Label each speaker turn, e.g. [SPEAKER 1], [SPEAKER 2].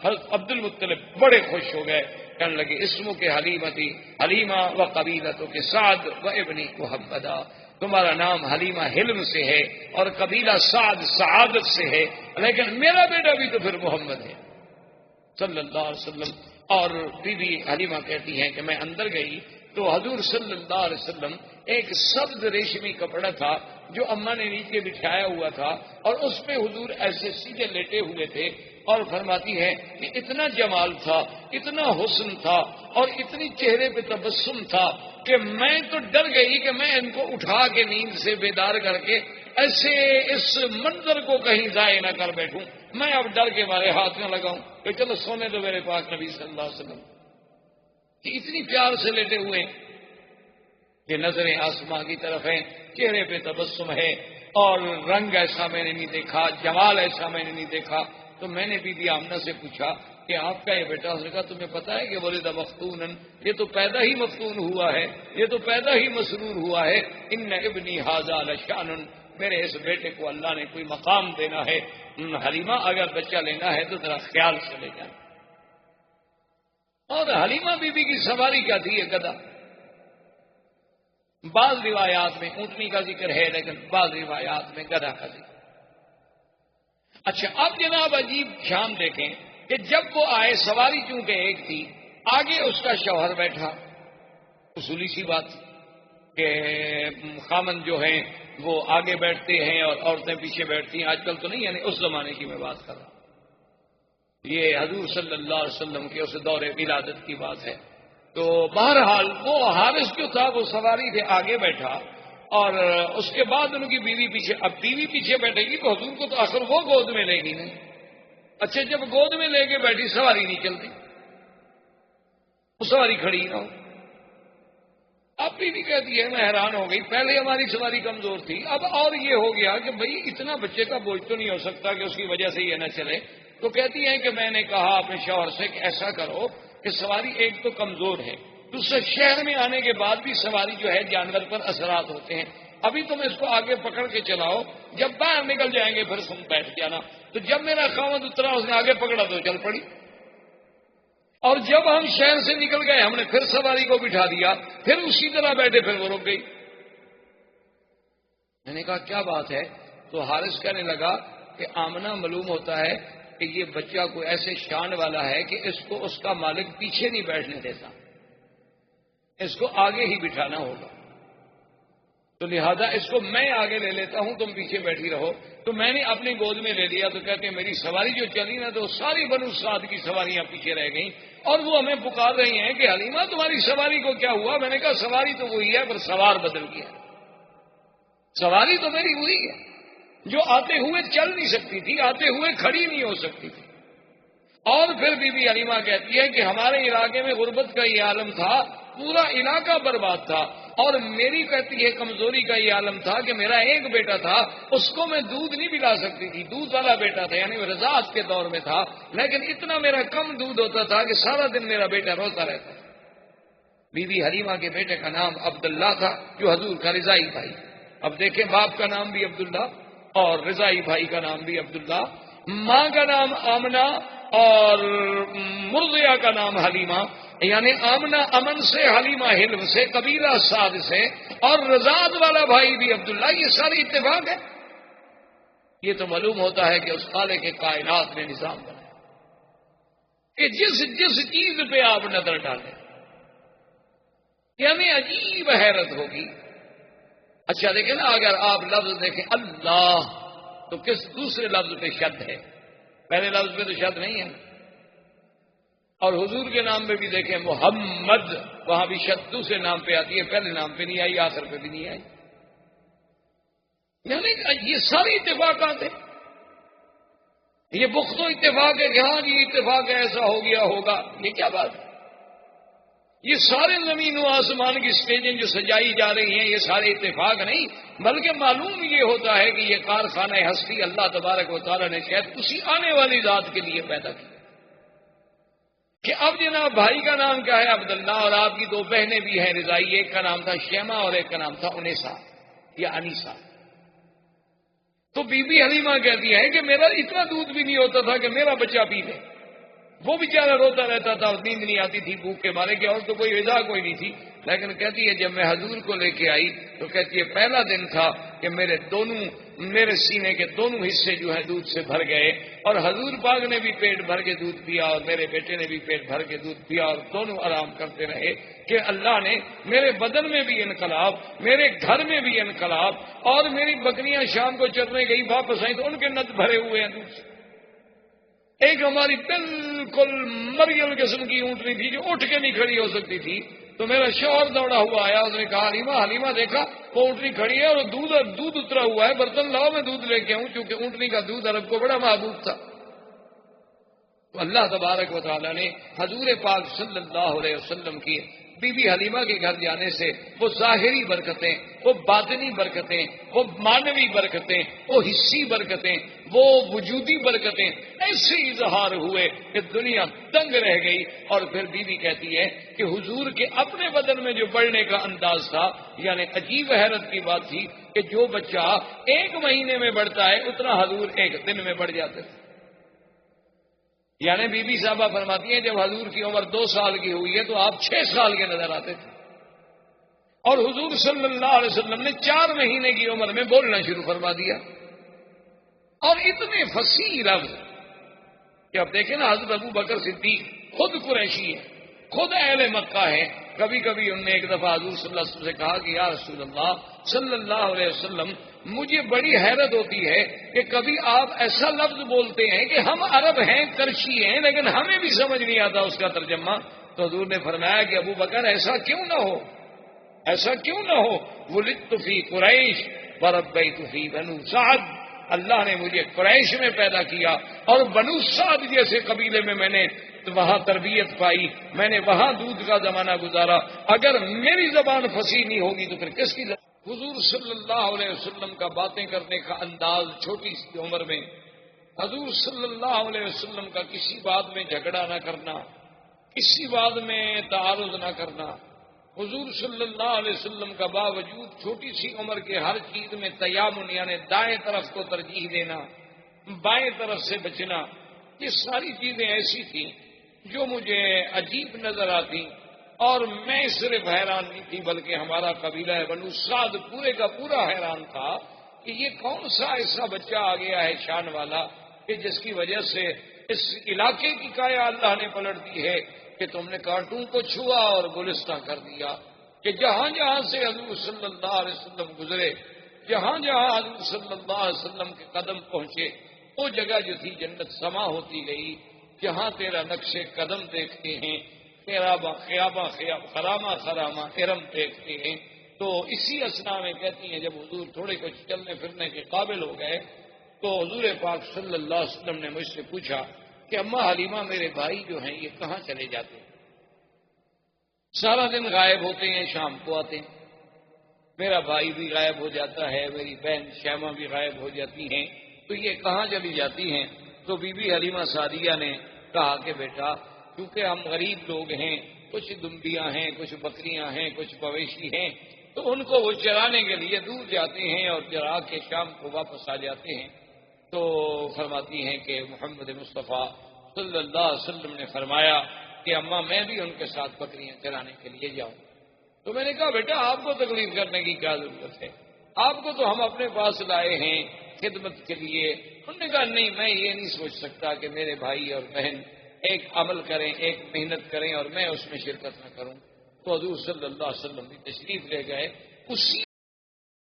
[SPEAKER 1] حضرت عبد المطلب بڑے خوش ہو گئے، کہنے لگے اسمو کے حلیمتی حلیمہ و قبیلتوں کے سعد و ابنی محمدہ، تمہارا نام حلیمہ حلم سے ہے اور قبیلہ سعد سعادت سے ہے، لیکن میرا بیٹا بھی تو پھر محمد ہے صلی اللہ علیہ وسلم۔ اور بی بی حلیمہ کہتی ہیں کہ میں اندر گئی تو حضور صلی اللہ علیہ وسلم ایک سبز ریشمی کپڑا تھا جو اماں نے نیچے بچھایا ہوا تھا، اور اس پہ حضور ایسے سیدھے لیٹے ہوئے تھے، اور فرماتی ہے کہ اتنا جمال تھا، اتنا حسن تھا، اور اتنی چہرے پہ تبسم تھا کہ میں تو ڈر گئی کہ میں ان کو اٹھا کے نیند سے بیدار کر کے ایسے اس منظر کو کہیں ضائع نہ کر بیٹھوں، میں اب ڈر کے مارے ہاتھ نہ لگاؤں کہ چلو سونے تو میرے پاک نبی صلی اللہ علیہ وسلم کہ اتنی پیار سے لیٹے ہوئے کہ نظریں آسمان کی طرف ہیں، چہرے پہ تبسم ہے، اور رنگ ایسا میں نے نہیں دیکھا، جمال ایسا میں نے نہیں دیکھا۔ تو میں نے بی بی آمنہ سے پوچھا کہ آپ کا یہ بیٹا، اس نے کہا تمہیں پتا ہے کہ ولد مفتونن، یہ تو پیدا ہی مفتون ہوا ہے، یہ تو پیدا ہی مسرور ہوا ہے، ان ابنی ھذا لشأن، میرے اس بیٹے کو اللہ نے کوئی مقام دینا ہے، حلیمہ اگر بچہ لینا ہے تو ذرا خیال سے لے جائیں۔ اور حلیمہ بی بی کی سواری کیا تھی؟ یہ گدھا۔ بعض روایات میں اونٹنی کا ذکر ہے، لیکن بعض روایات میں گدھا کا ذکر۔ اچھا، اب جناب عجیب شان دیکھیں کہ جب وہ آئے، سواری چونکہ ایک تھی، آگے اس کا شوہر بیٹھا، اصولی سی بات کہ خامن جو ہیں وہ آگے بیٹھتے ہیں اور عورتیں پیچھے بیٹھتی ہیں، آج کل تو نہیں، یعنی اس زمانے کی میں بات کر رہا ہوں، یہ حضور صلی اللہ علیہ وسلم کے اس دور ولادت کی بات ہے۔ تو بہرحال وہ حارث جو تھا وہ سواری سے آگے بیٹھا، اور اس کے بعد ان کی بیوی پیچھے۔ اب بیوی پیچھے بیٹھے گی تو حضور کو تو آخر وہ گود میں لے گی نہیں۔ اچھا، جب گود میں لے کے بیٹھی، سواری نہیں چلتی، وہ سواری کھڑی نہ ہو۔ اب بیوی کہتی ہے میں حیران ہو گئی، پہلے ہماری سواری کمزور تھی، اب اور یہ ہو گیا کہ بھئی اتنا بچے کا بوجھ تو نہیں ہو سکتا کہ اس کی وجہ سے یہ نہ چلے۔ تو کہتی ہیں کہ میں نے کہا اپنے شوہر سے کہ ایسا کرو کہ سواری ایک تو کمزور ہے، دوسرے شہر میں آنے کے بعد بھی سواری جو ہے جانور پر اثرات ہوتے ہیں، ابھی تم اس کو آگے پکڑ کے چلاؤ، جب باہر نکل جائیں گے پھر تم بیٹھ جانا۔ تو جب میرا خاوند اترا، اس نے آگے پکڑا تو چل پڑی، اور جب ہم شہر سے نکل گئے ہم نے پھر سواری کو بٹھا دیا، پھر اسی طرح بیٹھے، پھر وہ رک گئی۔ میں نے کہا کیا بات ہے؟ تو حارث کہنے لگا کہ آمنہ معلوم ہوتا ہے کہ یہ بچہ کوئی ایسے شان والا ہے کہ اس کو اس کا مالک پیچھے نہیں بیٹھنے دیتا، اس کو آگے ہی بٹھانا ہوگا، تو لہذا اس کو میں آگے لے لیتا ہوں، تم پیچھے بیٹھی رہو۔ تو میں نے اپنی گود میں لے لیا، تو کہتے ہیں میری سواری جو چلی نا تو ساری بنو سعد کی سواریاں پیچھے رہ گئیں، اور وہ ہمیں پکار رہی ہیں کہ حلیمہ تمہاری سواری کو کیا ہوا؟ میں نے کہا سواری تو وہی ہے، پر سوار بدل گیا، سواری تو میری وہی ہے جو آتے ہوئے چل نہیں سکتی تھی، آتے ہوئے کھڑی نہیں ہو سکتی تھی۔ اور پھر بی بی حلیمہ کہتی ہے کہ ہمارے علاقے میں غربت کا یہ عالم تھا، پورا علاقہ برباد تھا، اور میری کہتی ہے کمزوری کا یہ عالم تھا کہ میرا ایک بیٹا تھا، اس کو میں دودھ نہیں پلا سکتی تھی، دودھ والا بیٹا تھا، یعنی رضاعت کے دور میں تھا، لیکن اتنا میرا کم دودھ ہوتا تھا کہ سارا دن میرا بیٹا روتا رہتا تھا۔ بی بی حلیمہ کے بیٹے کا نام عبداللہ تھا، جو حضور کا رضائی بھائی۔ اب دیکھیں، باپ کا نام بھی عبداللہ اور رضائی بھائی کا نام بھی عبداللہ، ماں کا نام آمنہ اور مرضیہ کا نام حلیمہ، یعنی آمنہ امن سے، حلیمہ حلم سے، قبیلہ سعد سے، اور رضاعت والا بھائی بھی عبداللہ۔ یہ ساری اتفاق ہے۔ یہ تو معلوم ہوتا ہے کہ اس خالق کے کائنات نے نظام بنایا کہ جس جس چیز پہ آپ نظر ڈالیں کہ ہمیں عجیب حیرت ہوگی۔ اچھا دیکھیں نا، اگر آپ لفظ دیکھیں اللہ تو کس دوسرے لفظ پہ شد ہے، پہلے لفظ پہ تو شد نہیں ہے، اور حضور کے نام پہ بھی دیکھیں محمد، وہاں بھی شد دوسرے نام پہ آتی ہے، پہلے نام پہ نہیں آئی، آخر پہ بھی نہیں آئی۔ یعنی یہ ساری اتفاقات ہیں، یہ بخت و اتفاق ہے کہ ہاں یہ اتفاق ہے، ایسا ہو گیا ہوگا، یہ کیا بات ہے؟ یہ سارے زمین و آسمان کی سٹیجیں جو سجائی جا رہی ہیں، یہ سارے اتفاق نہیں، بلکہ معلوم یہ ہوتا ہے کہ یہ کارخانہ ہستی اللہ تبارک و تعالیٰ نے شاید اسی آنے والی ذات کے لیے پیدا کی کہ اب جناب بھائی کا نام کیا ہے؟ عبداللہ، اور آپ کی دو بہنیں بھی ہیں رضائی، ایک کا نام تھا شیمہ اور ایک کا نام تھا انیسا یا انیسا۔ تو بی بی حلیمہ کہتی ہے کہ میرا اتنا دودھ بھی نہیں ہوتا تھا کہ میرا بچہ پی لے، وہ بیچارہ روتا رہتا تھا، نیند نہیں آتی تھی بھوک کے مارے، کہ اور تو کوئی غذا کوئی نہیں تھی. لیکن کہتی ہے جب میں حضور کو لے کے آئی تو کہتی ہے پہلا دن تھا کہ میرے سینے کے دونوں حصے جو ہے دودھ سے بھر گئے، اور حضور پاک نے بھی پیٹ بھر کے دودھ پیا اور میرے بیٹے نے بھی پیٹ بھر کے دودھ پیا، اور دونوں آرام کرتے رہے کہ اللہ نے میرے بدن میں بھی انقلاب، میرے گھر میں بھی انقلاب، اور میری بکریاں شام کو چرنے گئی واپس آئی تو ان کے نت بھرے ہوئے ہیں دودھ سے. ایک ہماری بالکل مریم قسم کی اونٹنی تھی جو اٹھ کے نہیں کھڑی ہو سکتی تھی، تو میرا شوہر دوڑا ہوا آیا، اس نے کہا حلیمہ دیکھا وہ اونٹنی کھڑی ہے اور دودھ اترا ہوا ہے، برتن لاؤ میں دودھ لے کے آؤں، چونکہ اونٹنی کا دودھ عرب کو بڑا محبوب تھا. تو اللہ تبارک و تعالیٰ نے حضور پاک صلی اللہ علیہ وسلم کی بی بی حلیمہ کے گھر جانے سے وہ ظاہری برکتیں، وہ باطنی برکتیں، وہ معنوی برکتیں، وہ حصی برکتیں، وہ وجودی برکتیں ایسے اظہار ہوئے کہ دنیا دنگ رہ گئی. اور پھر بی بی کہتی ہے کہ حضور کے اپنے بدن میں جو بڑھنے کا انداز تھا، یعنی عجیب حیرت کی بات تھی کہ جو بچہ 1 مہینے میں بڑھتا ہے اتنا حضور 1 دن میں بڑھ جاتے تھے. یعنی بی بی صاحبہ فرماتی ہیں جب حضور کی عمر 2 سال کی ہوئی ہے تو آپ 6 سال کے نظر آتے تھے، اور حضور صلی اللہ علیہ وسلم نے 4 مہینے کی عمر میں بولنا شروع فرما دیا. اور اتنے فصیح لفظ کہ اب دیکھیں نا، حضرت ابو بکر صدیق خود قریشی ہے، خود اہل مکہ ہے. کبھی کبھی انہوں نے ایک دفعہ حضور صلی اللہ علیہ وسلم سے کہا کہ یا رسول اللہ صلی اللہ علیہ وسلم، مجھے بڑی حیرت ہوتی ہے کہ کبھی آپ ایسا لفظ بولتے ہیں کہ ہم عرب ہیں، کرشی ہیں، لیکن ہمیں بھی سمجھ نہیں آتا اس کا ترجمہ. تو حضور نے فرمایا کہ ابو بکر ایسا کیوں نہ ہو، ایسا کیوں نہ ہو، ولدت فی قریش وربیت فی بنو سعد، اللہ نے مجھے قریش میں پیدا کیا اور بنو سعد جیسے قبیلے میں نے وہاں تربیت پائی، میں نے وہاں دودھ کا زمانہ گزارا. اگر میری زبان فصیح نہیں ہوگی تو پھر کس کی زبان؟ حضور صلی اللہ علیہ وسلم کا باتیں کرنے کا انداز چھوٹی سی عمر میں، حضور صلی اللہ علیہ وسلم کا کسی بات میں جھگڑا نہ کرنا، کسی بات میں تعارض نہ کرنا، حضور صلی اللہ علیہ وسلم کا باوجود چھوٹی سی عمر کے ہر چیز میں تیامن، یعنی دائیں طرف کو ترجیح دینا، بائیں طرف سے بچنا، یہ ساری چیزیں ایسی تھیں جو مجھے عجیب نظر آتی. اور میں صرف حیران نہیں تھی بلکہ ہمارا قبیلہ بنو سعد پورے کا پورا حیران تھا کہ یہ کون سا ایسا بچہ آ گیا ہے شان والا کہ جس کی وجہ سے اس علاقے کی کایا اللہ نے پلٹ دی ہے کہ تم نے کانٹوں کو چھوا اور گلستہ کر دیا، کہ جہاں جہاں سے حضور صلی اللہ علیہ وسلم گزرے، جہاں جہاں حضور صلی اللہ علیہ وسلم کے قدم پہنچے، وہ جگہ جو تھی جنت سما ہوتی گئی. جہاں تیرا نقش قدم دیکھتے ہیں، خرامہ خرامہ ارم دیکھتے ہیں. تو اسی اسنا میں کہتی ہیں جب حضور تھوڑے کچھ چلنے پھرنے کے قابل ہو گئے تو حضور پاک صلی اللہ علیہ وسلم نے مجھ سے پوچھا کہ اماں حلیمہ میرے بھائی جو ہیں یہ کہاں چلے جاتے ہیں؟ سارا دن غائب ہوتے ہیں، شام کو آتے ہیں. میرا بھائی بھی غائب ہو جاتا ہے، میری بہن شیمہ بھی غائب ہو جاتی ہیں، تو یہ کہاں چلی جاتی ہیں؟ تو بی بی حلیمہ سعدیہ نے کہا کہ بیٹا کیونکہ ہم غریب لوگ ہیں، کچھ دمبیاں ہیں، کچھ بکریاں ہیں، کچھ مویشی ہیں، تو ان کو وہ چرانے کے لیے دور جاتے ہیں اور چرا کے شام کو واپس آ جاتے ہیں. تو فرماتی ہیں کہ محمد مصطفیٰ صلی اللہ علیہ وسلم نے فرمایا کہ اماں میں بھی ان کے ساتھ بکریاں چرانے کے لیے جاؤں. تو میں نے کہا بیٹا آپ کو تکلیف کرنے کی کیا ضرورت ہے، آپ کو تو ہم اپنے پاس لائے ہیں خدمت کے لیے. انہوں نے کہا نہیں، میں یہ نہیں سوچ سکتا کہ میرے بھائی اور بہن ایک عمل کریں، ایک محنت کریں اور میں اس میں شرکت نہ کروں. تو حضور صلی اللہ علیہ وسلم بھی تشریف لے گئے. اسی